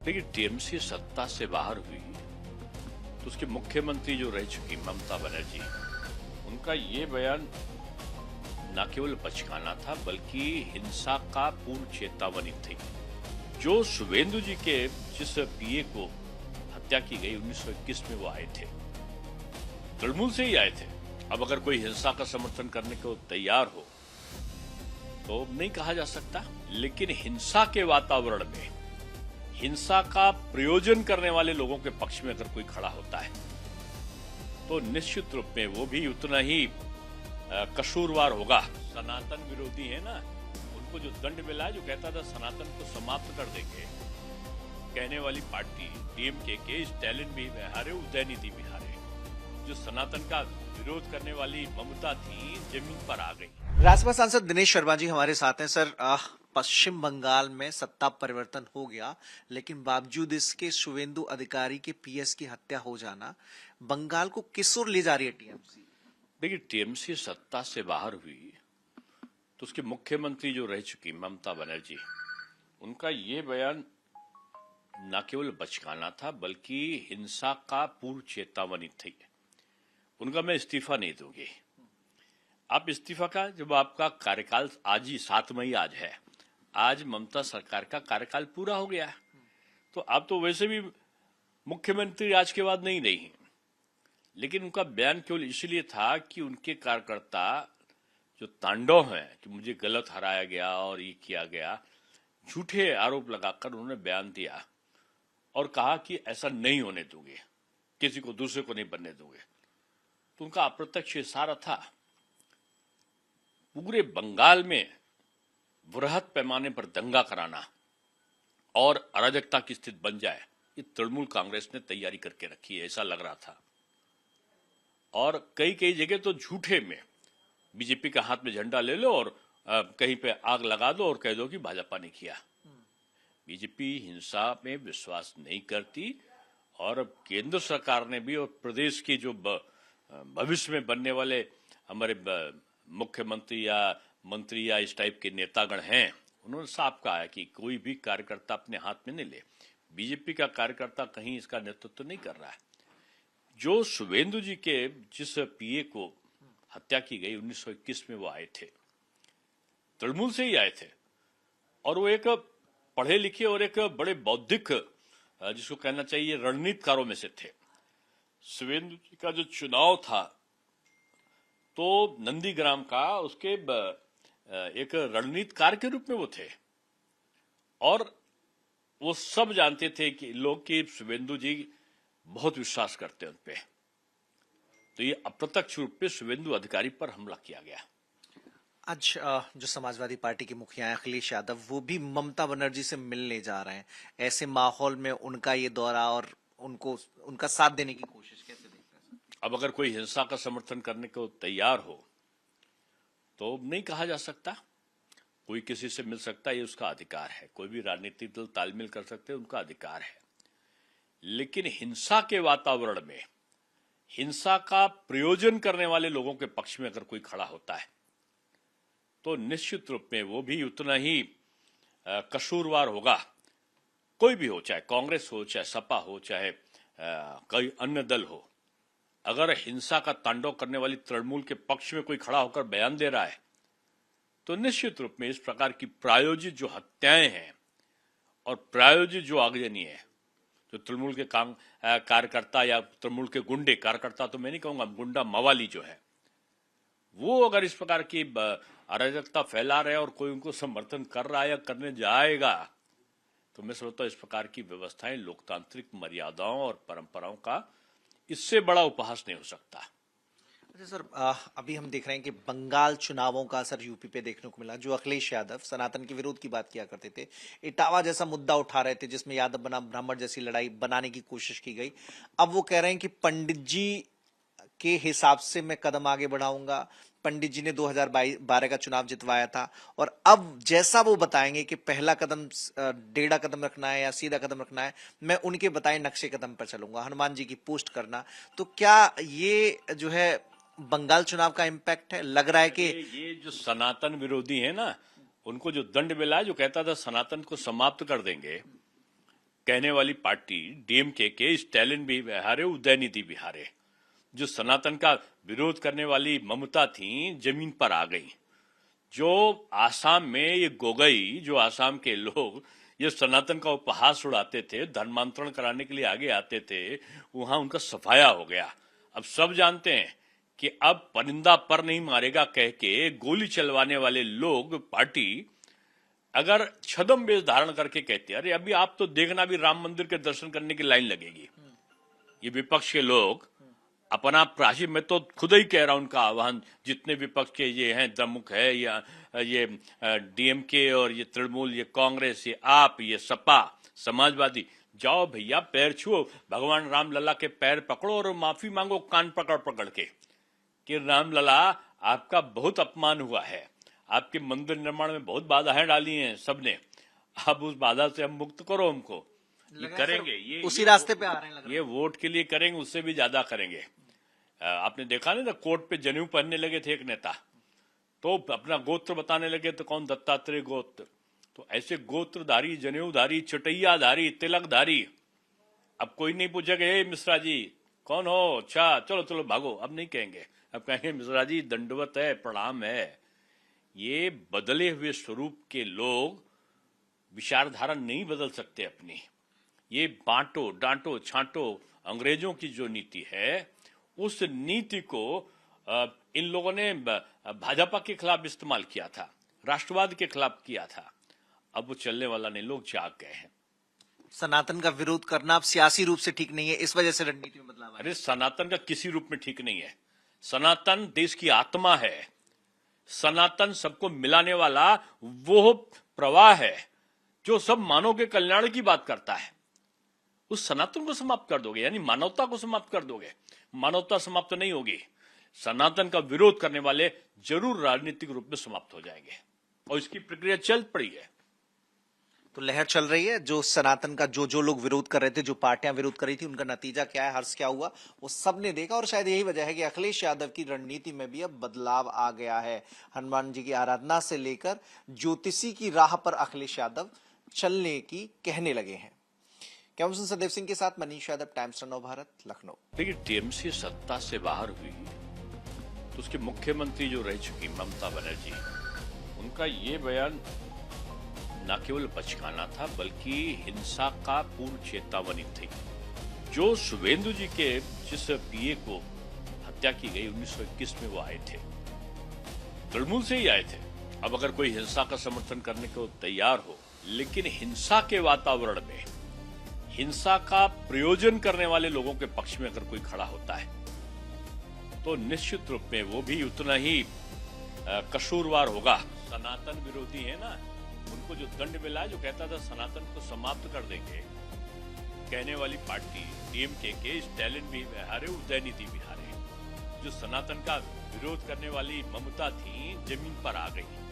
देखिए, टीएमसी सत्ता से बाहर हुई तो उसके मुख्यमंत्री जो रह चुकी ममता बनर्जी, उनका ये बयान न केवल बचकाना था बल्कि हिंसा का पूर्ण चेतावनी थी। जो शुभेंदु जी के जिस पीए को हत्या की गई 1921 में वो आए थे, तृणमूल से ही आए थे। अब अगर कोई हिंसा का समर्थन करने को तैयार हो तो नहीं कहा जा सकता, लेकिन हिंसा के वातावरण में हिंसा का प्रयोजन करने वाले लोगों के पक्ष में अगर कोई खड़ा होता है तो निश्चित रूप में वो भी उतना ही कसूरवार होगा। सनातन विरोधी है ना, उनको जो दंड मिला है, जो कहता था सनातन को समाप्त कर देंगे, कहने वाली पार्टी डीएमके के स्टैलिन भी हारे, उदयनिधि भी हारे। जो सनातन का विरोध करने वाली ममता थी, जमीन पर आ गई। राज्यसभा सांसद दिनेश शर्मा जी हमारे साथ हैं। सर, पश्चिम बंगाल में सत्ता परिवर्तन हो गया, लेकिन बावजूद इसके शुवेंदु अधिकारी के पीएस की हत्या हो जाना बंगाल को किस ओर ले जा रही है टीएमसी? देखिए, टीएमसी सत्ता से बाहर हुई तो उसके मुख्यमंत्री जो रह चुकी ममता बनर्जी, उनका ये बयान न केवल बचकाना था बल्कि हिंसा का पूर्व चेतावनी थी। उनका मैं इस्तीफा नहीं दूंगी। आप इस्तीफा का, जब आपका कार्यकाल आज ही 7 मई आज है, आज ममता सरकार का कार्यकाल पूरा हो गया, तो आप तो वैसे भी मुख्यमंत्री आज के बाद नहीं रही। लेकिन उनका बयान केवल इसलिए था कि उनके कार्यकर्ता जो तांडव है कि मुझे गलत हराया गया और ये किया गया, झूठे आरोप लगाकर उन्होंने बयान दिया और कहा कि ऐसा नहीं होने दूंगे, किसी को दूसरे को नहीं बनने दूंगे। तो उनका अप्रत्यक्ष इशारा था पूरे बंगाल में वृहद पैमाने पर दंगा कराना और अराजकता की स्थिति बन जाए। ये तृणमूल कांग्रेस ने तैयारी करके रखी है, ऐसा लग रहा था। और कई कई जगह तो झूठे में बीजेपी के हाथ में झंडा ले लो और कहीं पे आग लगा दो और कह दो कि भाजपा ने किया। बीजेपी हिंसा में विश्वास नहीं करती और केंद्र सरकार ने भी, और प्रदेश की जो भविष्य में बनने वाले हमारे मुख्यमंत्री या मंत्री या इस टाइप के नेतागण हैं, उन्होंने साफ कहा है कि कोई भी कार्यकर्ता अपने हाथ में नहीं ले। बीजेपी का कार्यकर्ता कहीं इसका नेतृत्व नहीं कर रहा है। जो शुभेंदु जी के जिस पीए को हत्या की गई 1921 में वो आए थे, तृणमूल से ही आए थे, और वो एक पढ़े लिखे और एक बड़े बौद्धिक, जिसको कहना चाहिए रणनीतिकारों में से थे। शुभेंदु जी का जो चुनाव था तो नंदीग्राम का, उसके एक रणनीतिकार के रूप में वो थे, और वो सब जानते थे कि लोग की शुभेंदु जी बहुत विश्वास करते हैं उन पे। तो ये अप्रत्यक्ष रूप से शुभेंदु अधिकारी पर हमला किया गया। आज जो समाजवादी पार्टी के मुखिया हैं अखिलेश यादव, वो भी ममता बनर्जी से मिलने जा रहे हैं। ऐसे माहौल में उनका ये दौरा और उनको उनका साथ देने की कोशिश कैसे देख रहे हैं? अब अगर कोई हिंसा का समर्थन करने को तैयार हो तो नहीं कहा जा सकता। कोई किसी से मिल सकता है, ये उसका अधिकार है। कोई भी राजनीतिक दल तालमेल कर सकते हैं, उनका अधिकार है। लेकिन हिंसा के वातावरण में हिंसा का प्रयोजन करने वाले लोगों के पक्ष में अगर कोई खड़ा होता है तो निश्चित रूप में वो भी उतना ही कसूरवार होगा। कोई भी हो, चाहे कांग्रेस हो, चाहे सपा हो, चाहे कोई अन्य दल हो। अगर हिंसा का तांडव करने वाली तृणमूल के पक्ष में कोई खड़ा होकर बयान दे रहा है तो निश्चित रूप में इस प्रकार की प्रायोजित जो हत्याएं हैं और प्रायोजित जो आगजनी है, जो तृणमूल के कार्यकर्ता या तृणमूल के गुंडे, कार्यकर्ता तो मैं नहीं कहूंगा, गुंडा मवाली जो है, वो अगर इस प्रकार की अराजकता फैला रहे और कोई उनको समर्थन कर रहा है या करने जाएगा, तो मैं समझता हूं इस प्रकार की व्यवस्थाएं लोकतांत्रिक मर्यादाओं और परंपराओं का इससे बड़ा उपहास नहीं हो सकता। अच्छा सर, अभी हम देख रहे हैं कि बंगाल चुनावों का असर यूपी पे देखने को मिला। जो अखिलेश यादव सनातन के विरोध की बात किया करते थे, इटावा जैसा मुद्दा उठा रहे थे जिसमें यादव बनाम ब्राह्मण जैसी लड़ाई बनाने की कोशिश की गई, अब वो कह रहे हैं कि पंडित जी के हिसाब से मैं कदम आगे बढ़ाऊंगा। पंडित जी ने 2012 का चुनाव जितवाया था, और अब जैसा वो बताएंगे कि पहला कदम टेढ़ा कदम रखना है या सीधा कदम रखना है, मैं उनके बताए नक्शे कदम पर चलूंगा। हनुमान जी की पोस्ट करना, तो क्या ये जो है बंगाल चुनाव का इम्पैक्ट है? लग रहा है कि ये जो सनातन विरोधी है ना, उनको जो दंड मिला है, जो कहता था सनातन को समाप्त कर देंगे, कहने वाली पार्टी डीएमके के स्टैलिन भी हारे, उदयनिधि भी हारे। जो सनातन का विरोध करने वाली ममता थी जमीन पर आ गई। जो आसाम में ये गोगई, जो आसाम के लोग ये सनातन का उपहास उड़ाते थे, धर्मांतरण कराने के लिए आगे आते थे, वहां उनका सफाया हो गया। अब सब जानते हैं कि अब परिंदा पर नहीं मारेगा कह के गोली चलवाने वाले लोग, पार्टी अगर छदम वेश धारण करके कहते हैं, अरे अभी आप तो देखना भी राम मंदिर के दर्शन करने की लाइन लगेगी। ये विपक्ष के लोग अपना प्राची, मैं तो खुद ही कह रहा हूं उनका आह्वान, जितने विपक्ष के ये हैं, द्रमुक है या ये डीएमके और ये तृणमूल, ये कांग्रेस, ये आप, ये सपा, समाजवादी, जाओ भैया पैर छुओ, भगवान राम लला के पैर पकड़ो और माफी मांगो कान पकड़ पकड़ के कि राम लला आपका बहुत अपमान हुआ है, आपके मंदिर निर्माण में बहुत बाधाएं डाली हैं सबने, अब उस बाधा से हम मुक्त करो हमको। ये करेंगे, ये उसी रास्ते पे आ रहे हैं लग रहा है। ये वोट के लिए करेंगे, उससे भी ज्यादा करेंगे। आपने देखा नहीं था, कोर्ट पे जनेऊ पहनने लगे थे एक नेता, तो अपना गोत्र बताने लगे, तो कौन, दत्तात्रेय गोत्र। तो ऐसे गोत्रधारी, जनेऊधारी, चटैयाधारी, तिलकधारी, अब कोई नहीं पूछेगा हे मिश्रा जी कौन हो, अच्छा चलो चलो भागो, अब नहीं कहेंगे, अब कहेंगे मिश्रा जी दंडवत है, प्रणाम है। ये बदले हुए स्वरूप के लोग विचारधारा नहीं बदल सकते अपनी। ये बांटो डांटो छांटो अंग्रेजों की जो नीति है, उस नीति को इन लोगों ने भाजपा के खिलाफ इस्तेमाल किया था, राष्ट्रवाद के खिलाफ किया था। अब वो चलने वाला नहीं, लोग जाग गए हैं। सनातन का विरोध करना अब सियासी रूप से ठीक नहीं है, इस वजह से रणनीति में बदलाव आया। अरे सनातन का किसी रूप में ठीक नहीं है। सनातन देश की आत्मा है, सनातन सबको मिलाने वाला वो प्रवाह है जो सब मानव के कल्याण की बात करता है। उस सनातन को समाप्त कर दोगे, यानी मानवता को समाप्त कर दोगे, मानवता समाप्त नहीं होगी। सनातन का विरोध करने वाले जरूर राजनीतिक रूप में समाप्त हो जाएंगे, और इसकी प्रक्रिया चल पड़ी है। तो लहर चल रही है, जो सनातन का जो लोग विरोध कर रहे थे, जो पार्टियां विरोध कर रही थी, उनका नतीजा क्या है, हर्ष क्या हुआ, वो सबने देखा। और शायद यही वजह है कि अखिलेश यादव की रणनीति में भी अब बदलाव आ गया है। हनुमान जी की आराधना से लेकर ज्योतिषी की राह पर अखिलेश यादव चलने की कहने लगे हैं। कैमरा सदैव सिंह के साथ मनीष यादव, टाइम्स नव भारत, लखनऊ। देखिए, टीएमसी सत्ता से बाहर हुई तो उसके मुख्यमंत्री जो रह चुकी ममता बनर्जी, उनका ये बयान न केवल बचकाना था बल्कि हिंसा का पूर्ण चेतावनी थी। जो शुभेंदु जी के जिस पीए को हत्या की गई 1921 में, वो आए थे, तृणमूल से ही आए थे। अब अगर कोई हिंसा का समर्थन करने को तैयार हो, लेकिन हिंसा के वातावरण में हिंसा का प्रयोजन करने वाले लोगों के पक्ष में अगर कोई खड़ा होता है, तो निश्चित रूप में वो भी उतना ही कसूरवार होगा। सनातन विरोधी है ना, उनको जो दंड मिला है, जो कहता था सनातन को समाप्त कर देंगे, कहने वाली पार्टी डीएमके के स्टैलिन भी हारे, उदयनिधि भी हारे। जो सनातन का विरोध करने वाली ममता थी जमीन पर आ गई।